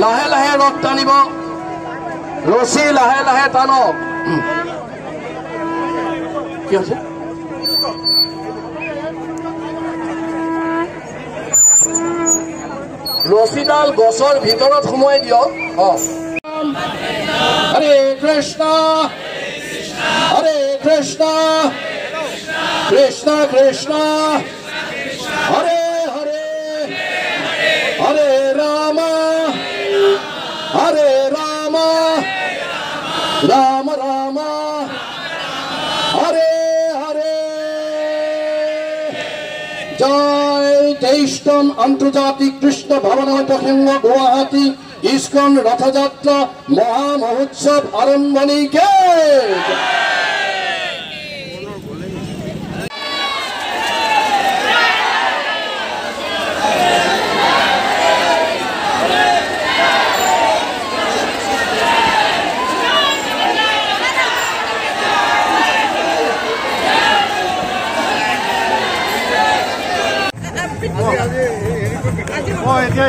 লাহে লাহে ৰথ টানিব ৰছী লাহে লাহে টানক কি হৈছে ৰছীডাল গছৰ ভিতৰত সোমাই দিয়ক হৰে কৃষ্ণ কৃষ্ণ কৃষ্ণ হৰে হৰে হৰে ৰাম ৰাম ৰাম হৰে হৰে জয় 23তম আন্তৰ্জাতিক কৃষ্ণ ভাবনা প্ৰসঙ্গ গুয়াহাটি ইস্কন ৰথযাত্ৰা মহা মহোৎসব আৰম্ভণীকে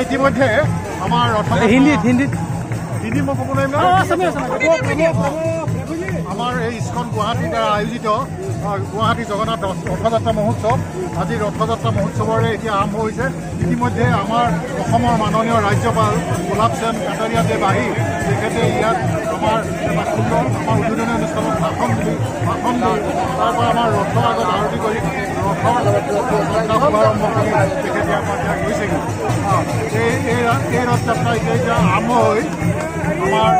ইতিমধ্যে আমাৰ হিন্দীত মই ক'ব নোৱাৰিম আমাৰ এই ইস্কন গুৱাহাটীৰ দ্বাৰা আয়োজিত গুৱাহাটী জগন্নাথ ৰথযাত্ৰা মহোৎসৱ আজি ৰথযাত্ৰা মহোৎসৱৰে এতিয়া আৰম্ভ হৈছে ইতিমধ্যে আমাৰ অসমৰ মাননীয় ৰাজ্যপাল গোলাপ চান্দ কাটাৰিয়াদেৱ আহি তেখেতে ইয়াত আমাৰ সুন্দৰ আমাৰ উদ্বোধনী অনুষ্ঠানত ভাষণ দি তাৰপৰা আমাৰ ৰথৰ আগত আৰতি কৰি শুভাৰম্ভ কৰি তেখেতে আমাৰ ইয়াত গৈছেগৈ এই ৰথযাত্ৰা এতিয়া আৰম্ভ হৈ আমাৰ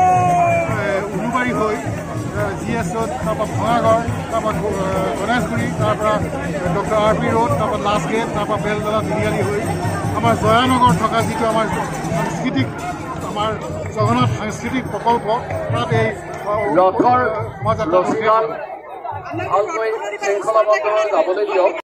উলুবাৰী হৈ GS ৰোড তাৰপৰা ভঙাগড় তাৰপৰা গণেশগুৰি তাৰপৰা ডক্টৰ RP ৰোড তাৰপৰা লাষ্ট গেট তাৰপৰা বেলতলা তিনিআলি হৈ আমাৰ জয়ানগৰ থকা যিটো আমাৰ সাংস্কৃতিক আমাৰ জগন্নাথ সাংস্কৃতিক প্ৰকল্প তাত এই ৰথৰ ভালকৈ শৃংখলাবদ্ধ যাবলৈ দিয়ক